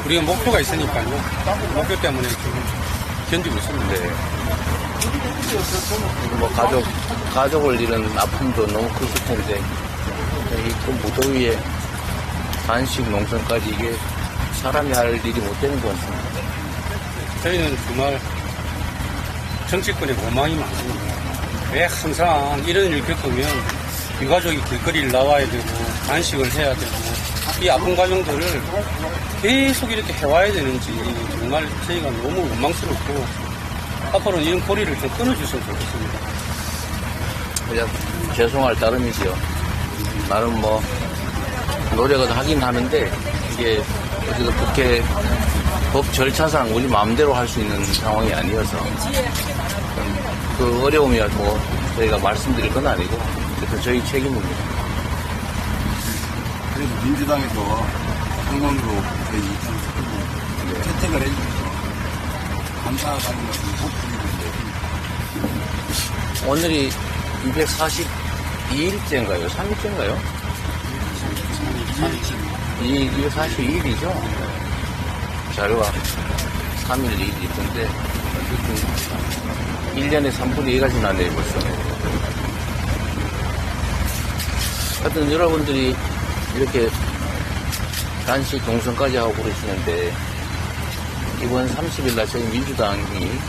우리가 목표가 있으니까요. 목표 때문에 지금 견디고 있습니다. 네. 뭐 가족을 잃은 아픔도 너무 크실 텐데 이 그 무더위에 단식 농성까지 이게 사람이 할 일이 못 되는 것 같습니다. 저희는 정말 정치권에 오망이 많습니다. 왜 항상 이런 일 겪으면 유가족이 길거리를 나와야 되고 단식을 해야 되고 이 아픈 가정들을 계속 이렇게 해와야 되는지 정말 저희가 너무 원망스럽고 앞으로는 이런 고리를 좀 끊어줬으면 좋겠습니다. 그냥 죄송할 따름이지요. 나름 뭐 노력은 하긴 하는데 이게 어쨌든 국회 법 절차상 우리 마음대로 할 수 있는 상황이 아니어서 그 어려움이야 뭐 저희가 말씀드릴 건 아니고 그래서 저희 책임입니다. 그래도 민주당에서 당원으로 저희 이준석 채택을 해주셔서 감사하다는 것을 꼭 드리는데 오늘이 242일째인가요? 3일째인가요? 242일이죠? 자료가 3일 2일이 있던데, 어쨌든 1년에 3분의 2가 지났네요, 벌써. 하여튼 여러분들이 이렇게 단식 동선까지 하고 그러시는데, 이번 30일날 저희 민주당이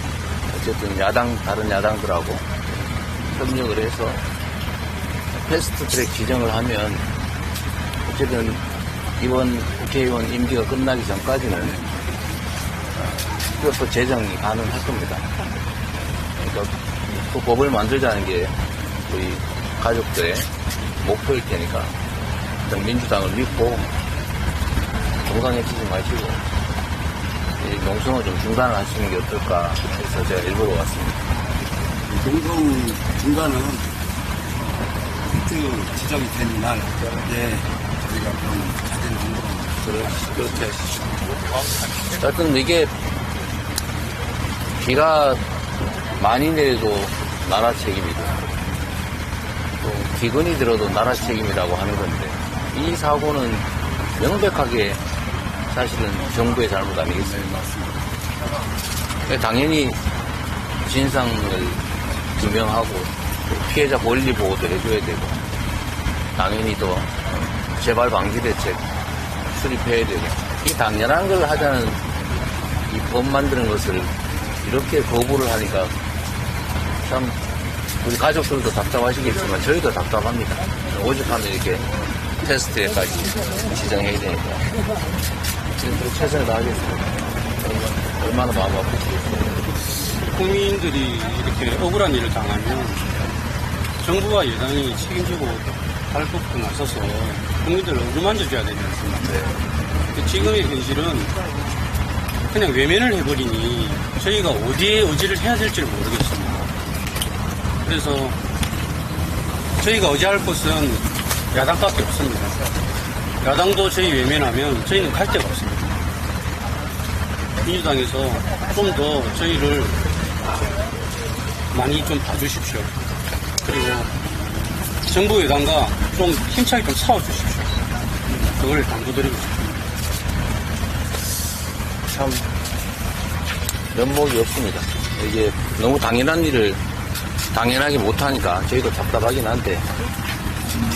어쨌든 다른 야당들하고 협력을 해서 패스트 트랙 지정을 하면 어쨌든 이번 국회의원 임기가 끝나기 전까지는 또 재정이 가능할 겁니다. 그러니까 그 법을 만들자는 게 우리 가족들의 목표일 테니까 일단 민주당을 믿고 동강해치지 마시고 이 농성을 좀 중단을 하시는 게 어떨까 해서 제가 일부러 왔습니다. 농성 중단은 그 지정이 된 날, 저희가 그럼 자진 농성 그렇게 하시죠. 하여튼 이게 비가 많이 내려도 나라 책임이고 또 기근이 들어도 나라 책임이라고 하는 건데 이 사고는 명백하게 사실은 정부의 잘못 아니겠습니까? 당연히 진상을 규명하고 피해자 권리 보호도 해줘야 되고 당연히 또 재발 방지 대책 수립해야 되고 이 당연한 걸 하자는 이 법 만드는 것을 이렇게 거부를 하니까 참 우리 가족들도 답답하시겠지만 저희도 답답합니다. 오죽하면 이렇게 테스트에까지 지정해야 되니까 지금 최선을 다하겠습니다. 얼마나 마음 아프시겠어요. 국민들이 이렇게 억울한 일을 당하면 정부와 여당이 책임지고 발벗고 나서서 국민들을 어루만져줘야 되지 않습니까? 네. 지금의 현실은 그냥 외면을 해버리니 저희가 어디에 의지를 해야 될지를 모르겠습니다. 그래서 저희가 의지할 곳은 야당밖에 없습니다. 야당도 저희 외면하면 저희는 갈 데가 없습니다. 민주당에서 좀 더 저희를 많이 좀 봐주십시오. 그리고 정부 여당과 좀 힘차게 좀 싸워주십시오. 그걸 당부드리고 싶습니다. 참 면목이 없습니다. 이게 너무 당연한 일을 당연하게 못하니까 저희도 답답하긴 한데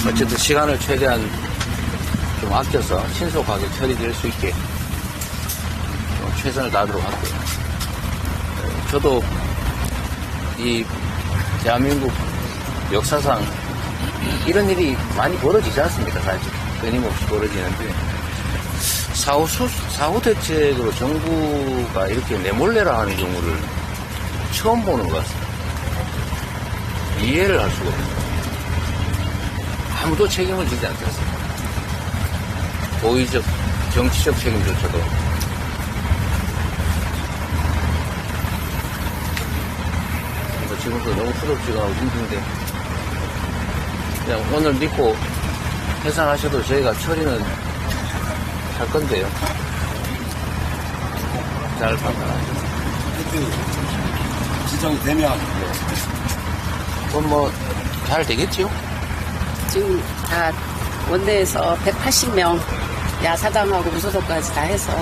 어쨌든 시간을 최대한 좀 아껴서 신속하게 처리될 수 있게 최선을 다하도록 할게요. 저도 이 대한민국 역사상 이런 일이 많이 벌어지지 않습니까? 사실 끊임없이 벌어지는데 사후 대책으로 정부가 이렇게 내몰래라 하는 경우를 처음 보는 것 같습니다. 이해를 할 수가 없어요. 아무도 책임을 지지 않지 않습니까? 도의적, 정치적 책임조차도 지금도 너무 부럽지근하고 힘든데 그냥 오늘 믿고 해산하셔도 저희가 처리는 할 건데요. 잘 판단하셔서 지정이 되면 그건 뭐 잘 되겠지요? 지금 다 원내에서 180명 야사당하고 무소속까지 다 해서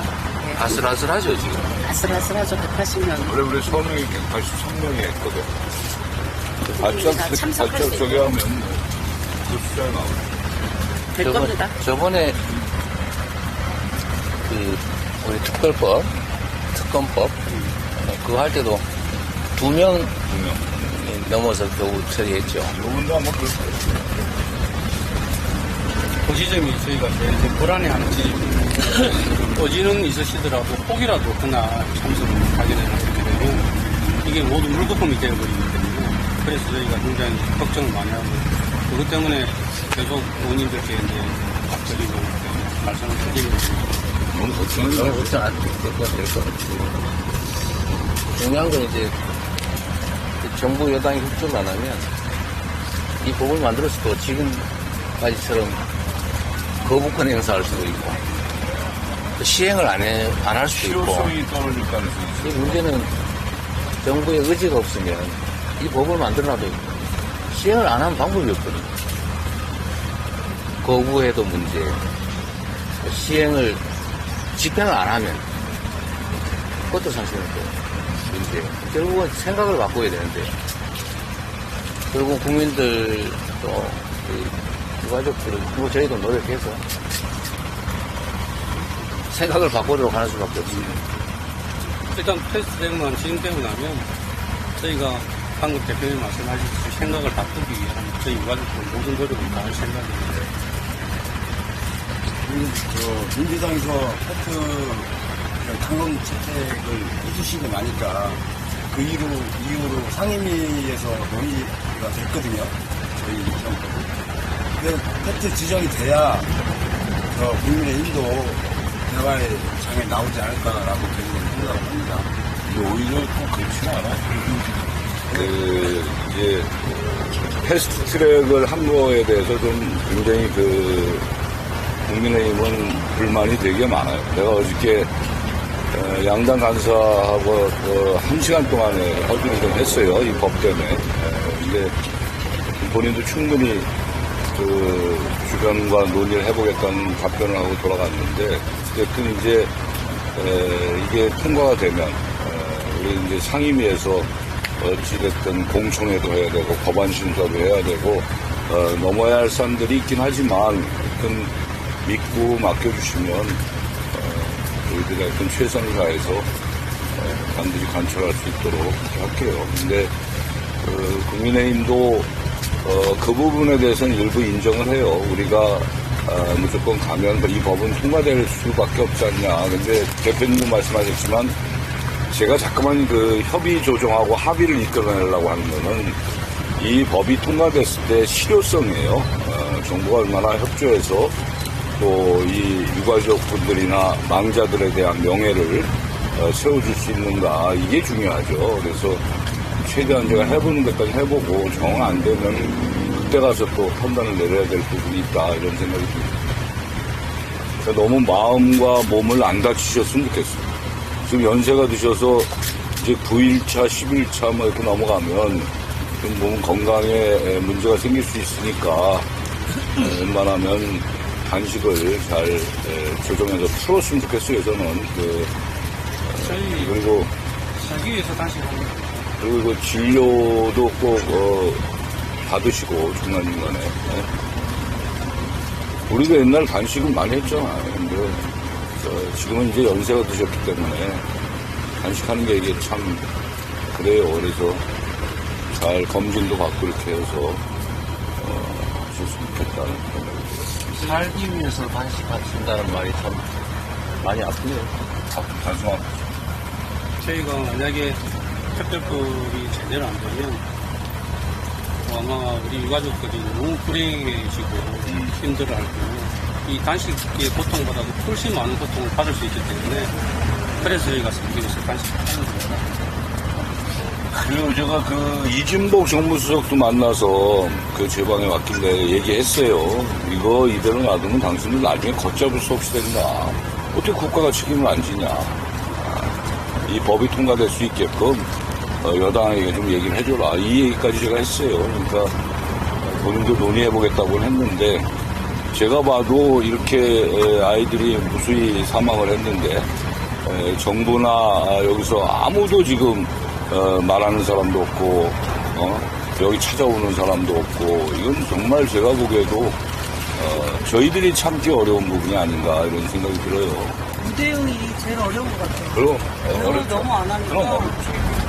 아슬아슬하죠, 지금. 아슬아슬하죠. 180명. 원래 우리 서명이 183명이 했거든. 다 참석할 수 저기 하면 그 숫자가 나오네. 될 겁니다. 저번에 우리 특별법, 특검법 그거 할 때도 2명 넘어서 겨우 처리했죠. 요번도 아마 그럴 거예요. 그 지점이 저희가 제일 불안해하는 지점입니다. 어지는 있으시더라도 혹이라도 그날 참석을 하게 되면 그렇게 되면 이게 모두 물거품이 되어버리기 때문에 그래서 저희가 굉장히 걱정을 많이 하고 그것 때문에 계속 의원님들께 이제 드리고 말씀을 드리고 있습니다. 너무 걱정이 너무 걱정 안 될 것 같아요. 중요한 건 이제 정부 여당이 협조를 안 하면 이 법을 만들었을 때 지금까지처럼 거부권 행사할 수도 있고 또 시행을 안 할 수도 있고 실효성이 떨어질 가능성이 있어요. 이 문제는 정부의 의지가 없으면 이 법을 만들어놔도 시행을 안 하는 방법이 없거든요. 거부해도 문제, 시행을 집행을 안 하면 그것도 사실은 또 문제. 결국은 생각을 바꿔야 되는데 결국 국민들도 유가족들은 뭐 저희도 노력해서 생각을 바꾸도록 하는 수밖에 없습니다. 일단 테스트되고만 진행되고 나면 저희가 방금 대표님 말씀하셨듯이 생각을 바꾸기 위한 저희 유가족들 모든 노력을 다할 생각입니다. 민주당에서 패트 당원 채택을 해주시고 나니까 그 이후로 상임위에서 논의가 됐거든요. 저희 정부. 근데 패트 지정이 돼야 국민의힘도 대화의 장에 나오지 않을까라고 저희는 생각을 합니다. 근데 오히려 또 그렇지는 않아. 이제 패스트 트랙을 한 거에 대해서 좀 굉장히 국민의힘은 불만이 되게 많아요. 내가 어저께 양당 간사하고 1시간 동안에 허준을 좀 했어요. 이 법 때문에. 이제 본인도 충분히 주변과 논의를 해보겠다는 답변을 하고 돌아갔는데, 어쨌든 이제 이게 통과가 되면 우리 이제 상임위에서 어찌됐든 공청회도 해야 되고 법안 심사도 해야 되고 넘어야 할 산들이 있긴 하지만 믿고 맡겨주시면 저희들이 하여튼 최선을 다해서 반드시 관철할 수 있도록 그렇게 할게요. 근데 국민의힘도 그 부분에 대해서는 일부 인정을 해요. 우리가 무조건 가면 이 법은 통과될 수밖에 없지 않냐. 근데 대표님도 말씀하셨지만 제가 자꾸만 협의 조정하고 합의를 이끌어내려고 하는 거는 이 법이 통과됐을 때 실효성이에요. 정부가 얼마나 협조해서 또 이 유가족 분들이나 망자들에 대한 명예를 세워줄 수 있는가, 이게 중요하죠. 그래서 최대한 제가 해보는 것까지 해보고 정 안 되면 그때 가서 또 판단을 내려야 될 부분이 있다, 이런 생각이 듭니다. 그러니까 너무 마음과 몸을 안 다치셨으면 좋겠어요. 지금 연세가 드셔서 이제 9일차, 10일차 뭐 이렇게 넘어가면 좀 몸 건강에 문제가 생길 수 있으니까 웬만하면 단식을 잘 조정해서 풀었으면 좋겠어요, 저는. 저희 그리고 살기 위해서 단식합니다. 그리고 진료도 꼭 받으시고 중간중간에. 우리가 옛날 단식을 많이 했잖아요. 근데 지금은 이제 연세가 드셨기 때문에 단식하는 게 이게 참 그래요. 그래서 잘 검진도 받고 이렇게 해서 하셨으면 좋겠다는 생각이 들어요. 살기 위해서 단식하신다는 말이 참 많이 아프네요. 단순한 저희가 만약에 특별법이 제대로 안 되면 아마 우리 유가족들이 너무 불행해지고 힘들어할 거고 이 단식의 고통보다도 훨씬 많은 고통을 받을 수 있기 때문에 그래서 저희가 선기에서 단식하는 겁니다. 그리고 제가 이진복 정무수석도 만나서 제 방에 왔길래 얘기했어요. 이거 이대로 놔두면 당신들 나중에 걷잡을 수 없이 된다. 어떻게 국가가 책임을 안 지냐. 이 법이 통과될 수 있게끔 여당에게 좀 얘기를 해줘라. 이 얘기까지 제가 했어요. 그러니까 본인도 논의해보겠다고 했는데 제가 봐도 이렇게 아이들이 무수히 사망을 했는데 정부나 여기서 아무도 지금 말하는 사람도 없고 여기 찾아오는 사람도 없고 이건 정말 제가 보기에도 저희들이 참기 어려운 부분이 아닌가 이런 생각이 들어요. 무대응이 제일 어려운 것 같아요. 그럼 영어를 너무 안 하니까 그럼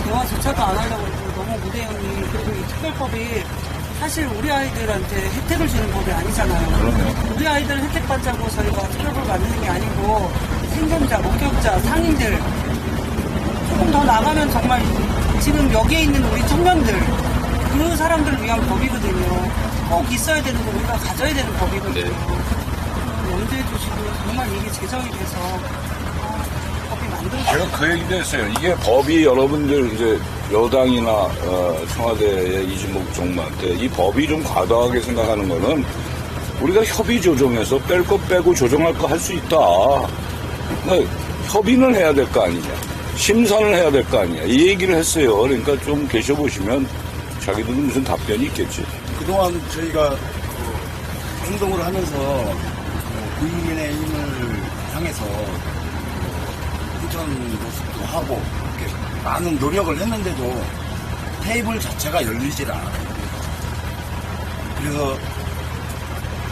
영화조차도 안 하려고 했고 너무 무대응이 그리고 이 특별법이 사실 우리 아이들한테 혜택을 주는 법이 아니잖아요. 그럼요. 우리 아이들 혜택 받자고 저희가 특별법 만드는 게 아니고 생존자, 목격자, 상인들 조금 더 나가면 정말 지금 여기에 있는 우리 청년들 그 사람들을 위한 법이거든요. 꼭 있어야 되는 거 우리가 가져야 되는 법이거든요. 염두해 주시고 정말 이게 제정이 돼서 법이 만들어져요. 제가 그 얘기도 했어요. 이게 법이 여러분들 이제 여당이나 청와대의 이진목 정부한테 이 법이 좀 과도하게 생각하는 거는 우리가 협의 조정해서 뺄 거 빼고 조정할 거 할 수 있다. 그러니까 협의는 해야 될 거 아니냐. 심사는 해야 될 거 아니냐. 이 얘기를 했어요. 그러니까 좀 계셔보시면 자기들은 무슨 답변이 있겠지. 그동안 저희가 행동을 하면서 국민의힘을 향해서 회전 모습도 하고 이렇게 많은 노력을 했는데도 테이블 자체가 열리질 않아요. 그래서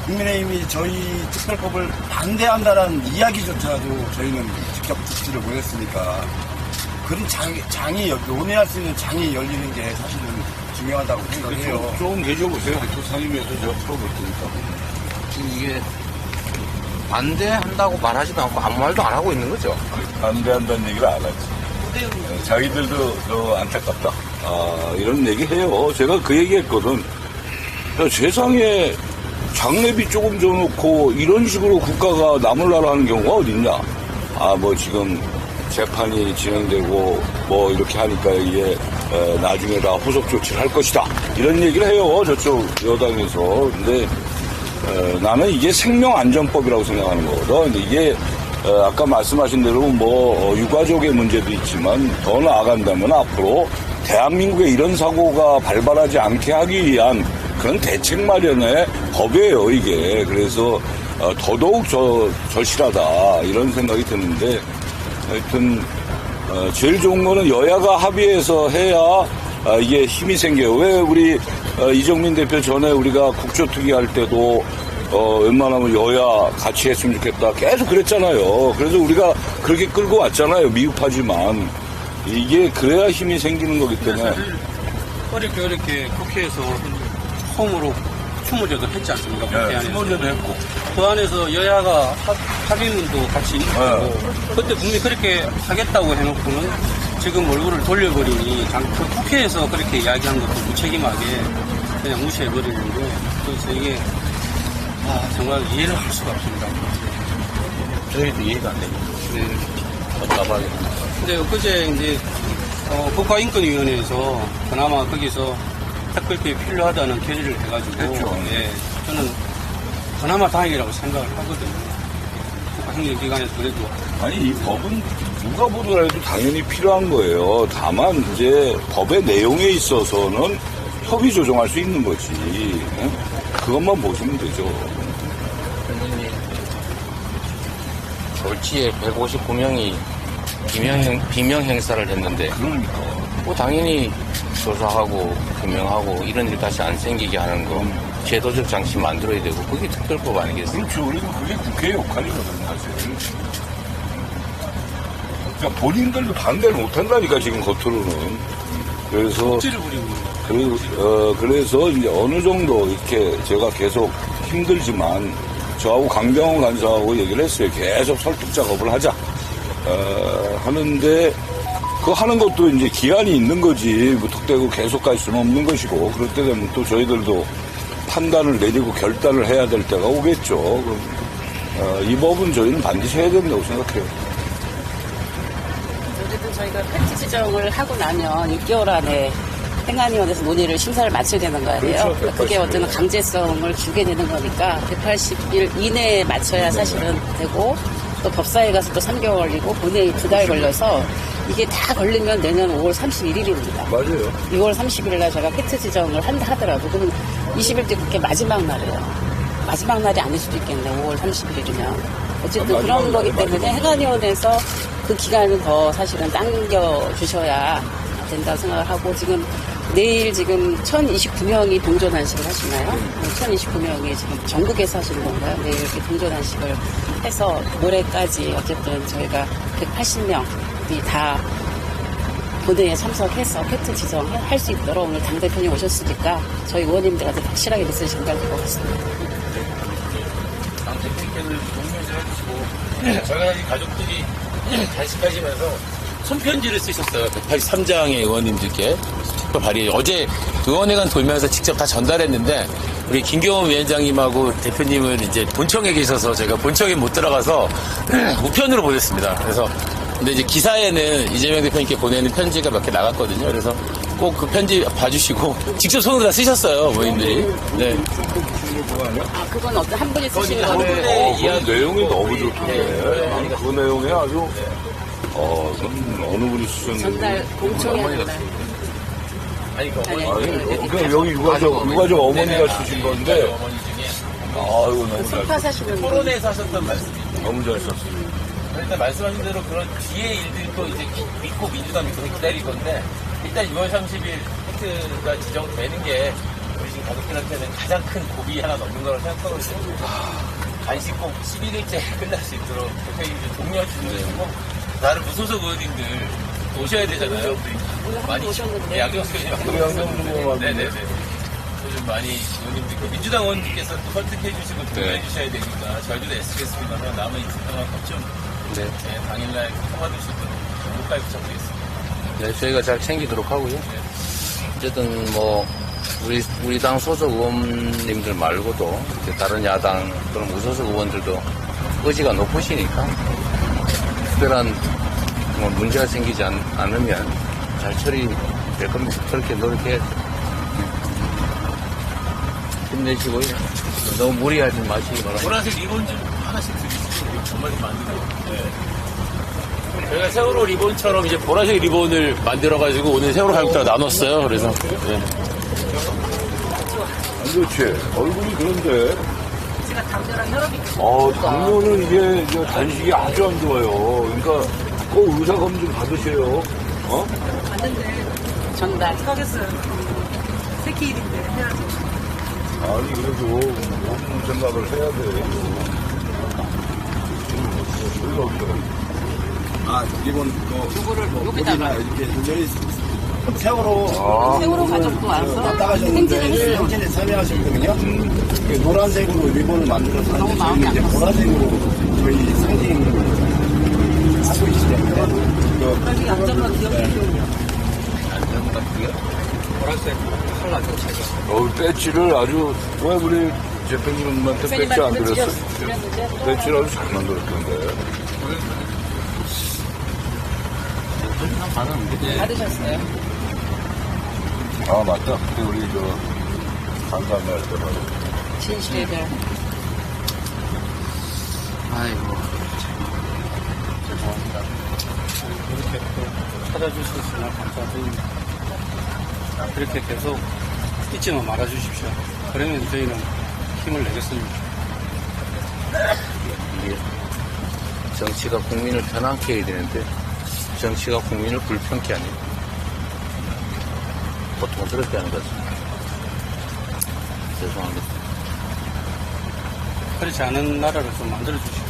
국민의힘이 저희 특별법을 반대한다는 이야기조차도 저희는 직접 듣지를 못했으니까 그런 장이 논의할 수 있는 장이 열리는 게 사실은 중요하다고 생각해요. 조금 계셔보세요. 또 상임위에서 제가 풀어볼 테니까. 지금 이게 반대한다고 말하지도 않고 아무 말도 안 하고 있는 거죠. 반대한다는 얘기를 안 하지. 자기들도 안타깝다. 이런 얘기 해요. 제가 그 얘기 했거든. 야, 세상에 장례비 조금 줘놓고 이런 식으로 국가가 나몰라라 하는 경우가 어딨냐. 뭐 지금 재판이 진행되고 뭐 이렇게 하니까 이게 나중에 다 후속 조치를 할 것이다. 이런 얘기를 해요. 저쪽 여당에서. 근데 나는 이게 생명안전법이라고 생각하는 거거든. 이게 아까 말씀하신 대로 뭐 유가족의 문제도 있지만 더 나아간다면 앞으로 대한민국에 이런 사고가 발발하지 않게 하기 위한 그런 대책 마련의 법이에요, 이게. 그래서 더더욱 절실하다 이런 생각이 드는데 하여튼 제일 좋은 거는 여야가 합의해서 해야 이게 힘이 생겨요. 왜 우리 이정민 대표 전에 우리가 국조특위 할 때도 웬만하면 여야 같이 했으면 좋겠다 계속 그랬잖아요. 그래서 우리가 그렇게 끌고 왔잖아요. 미흡하지만 이게 그래야 힘이 생기는 거기 때문에. 어렵게 국회에서 처음으로 추모제도 했지 않습니까? 국회 안에서. 추모제도 했고. 그 안에서 여야가 합의문도 같이 있고 그때 분명히 그렇게 하겠다고 해놓고는 지금 얼굴을 돌려버리니 그 국회에서 그렇게 이야기한 것도 무책임하게 그냥 무시해버리는데 그래서 이게 정말 이해를 할 수가 없습니다. 저희도 이해가 안 됩니다. 네. 답답하게. 근데 엊그제 이제 국가인권위원회에서 그나마 거기서 특별법이 필요하다는 결의를 해가지고 그렇죠. 예, 저는 그나마 다행이라고 생각을 하거든요. 국가행정기관에서 그래도 아니 이 법은 누가 보더라도 당연히 필요한 거예요. 다만 이제 법의 내용에 있어서는 협의 조정할 수 있는 거지. 그것만 보시면 되죠. 졸지에 159명이 비명 행사를 했는데 그러니까. 뭐 당연히 조사하고 규명하고 이런 일 다시 안 생기게 하는 거 제도적 장치 만들어야 되고 그게 특별법 아니겠어요? 그렇죠. 그리고 그게 국회의 역할이거든요, 사실. 그러니까 본인들도 반대를 못한다니까 지금 겉으로는. 그래서 억지를 부리고 있는 그래서 이제 어느 정도 이렇게 제가 계속 힘들지만 저하고 강병원 간사하고 얘기를 했어요. 계속 설득 작업을 하자. 하는데 그거 하는 것도 이제 기한이 있는 거지. 무턱대고 계속 갈 수는 없는 것이고 그럴 때 되면 또 저희들도 판단을 내리고 결단을 해야 될 때가 오겠죠. 그럼 이 법은 저희는 반드시 해야 된다고 생각해요. 어쨌든 저희가 팩트 지정을 하고 나면 6개월 안에 행안위원회에서 논의를 심사를 마쳐야 되는 거 아니에요? 그렇죠. 그러니까 그게 어떤 강제성을 주게 되는 거니까 180일 이내에 맞춰야 사실은 되고 또 법사위에 가서 또 3개월이고 본회의 2달 걸려서 이게 다 걸리면 내년 5월 31일입니다. 맞아요. 6월 30일 날 제가 팩트 지정을 한다 하더라도 그럼 20일 때 국회 마지막 날이에요. 마지막 날이 아닐 수도 있겠네. 5월 30일이면. 어쨌든 그런 거기 때문에 행안위원회에서 그 기간은 더 사실은 당겨주셔야 된다고 생각을 하고, 내일 1029명이 동조단식을 하시나요? 1029명이 지금 전국에서 하시는 건가요? 내일 이렇게 동조단식을 해서 모레까지 어쨌든 저희가 180명이 다 본회의에 참석해서 팩트 지정할 수 있도록 오늘 당대표님 오셨으니까 저희 의원님들한테 확실하게 메시지를 전달될 것 같습니다. 당대표님께는 공유를 해주시고, 저희 가지 가족들이 단식하시면서 손편지를 쓰셨어요. 183장의 의원님들께. 발의 어제 의원회관 돌면서 직접 다 전달했는데, 우리 김경호 위원장님하고 대표님은 이제 본청에 계셔서 제가 본청에 못 들어가서 우편으로 보냈습니다. 그래서 근데 이제 기사에는 이재명 대표님께 보내는 편지가 몇 개 나갔거든요. 그래서 꼭 그 편지 봐주시고 직접 손으로 다 쓰셨어요, 의원님들이. 네. 그건 어떤 한 분이 쓰시는 그 거는 내용이 너무 좋던데. 나는 그 내용에 아주, 그건 어느 분이 쓰셨는지. 전날 공청회 날. 그냥 여기 유가족 어머니가 쓰신 건데, 아이고, 너무 잘, 소파 사시는 분. 토론회에서 하셨던 말씀이. 너무 잘 썼어요. 일단 말씀하신 대로 그런 뒤에 일들이 또 이제 믿고 민주당 믿고 기다릴 건데, 일단 6월 30일 팩트가 지정되는 게 우리 지금 가족들한테는 가장 큰 고비 하나 넘는 거라고 생각하거든요. 간식 꼭 11일째 끝날 수 있도록 대표님 좀 독려 주시고, 다른 무소속 의원님들 오셔야 되잖아요. 많이 오셨는데. 양경수 의원님. 네네네. 요즘 많이 의원님들, 민주당 의원님께서 또 설득해 주시고 동의해 주셔야 되니까 저희도 애쓰겠습니다만 남은 일정 동안 좀 당일날 통화될 수 있도록 녹화에 부탁드리겠습니다. 네, 저희가 잘 챙기도록 하고요. 어쨌든 뭐 우리 당 소속 의원님들 말고도 이렇게 다른 야당 또는 무소속 의원들도 의지가 높으시니까 특별한 뭐 문제가 생기지 않으면 잘 처리될 겁니다. 그렇게 노력해야죠. 힘내시고요. 너무 무리하지 마시기 바랍니다. 보라색 리본 좀 하나씩 드리시고 정말 만들어요. 저희가 세월호 리본처럼 이제 보라색 리본을 만들어가지고 오늘 세월호 가족들 나눴어요. 그래서 안 좋지. 얼굴이 그런데. 제가 당뇨랑 혈압이 당뇨는 이게 단식이 아주 안 좋아요. 그러니까 꼭 의사검진 받으세요. 맞는데 전달. 하겠어요. 새끼 일인데 해야지. 아니, 그래도 몸 생각을 해야 돼. 별로 없어요. 리본, 여기다가. 이렇게 저희 세월호 세월호 가족도 와서 왔다 가셨는데 행진을 했어요. 행진에 참여하셨거든요. 이렇게 노란색으로 리본을 만들어서 너무 마음이 저희는 이제 아팠어요. 보라색으로 저희 상징 하고 있어요. 나중에 안전만 기억해주세요. 보라색 컬러 자체가. 배지를 아주, 왜 우리 대표님한테 배지 안 드렸어? 배지를 아주 잘 만들었던데. 받으셨어요? 맞다. 그때 우리 간담회 할 때 말이야. 진실의 별. 아이고. 죄송합니다. 이렇게 또 찾아주셔서 감사드립니다. 그렇게 계속 잊지만 말아주십시오. 그러면 저희는 힘을 내겠습니다. 이게 정치가 국민을 편안케 해야 되는데 정치가 국민을 불편케 하는 보통 그렇게 하는 거죠. 죄송합니다. 그렇지 않은 나라를 좀 만들어주십시오.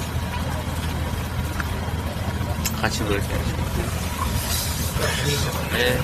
같이 그렇게 해야죠. 네.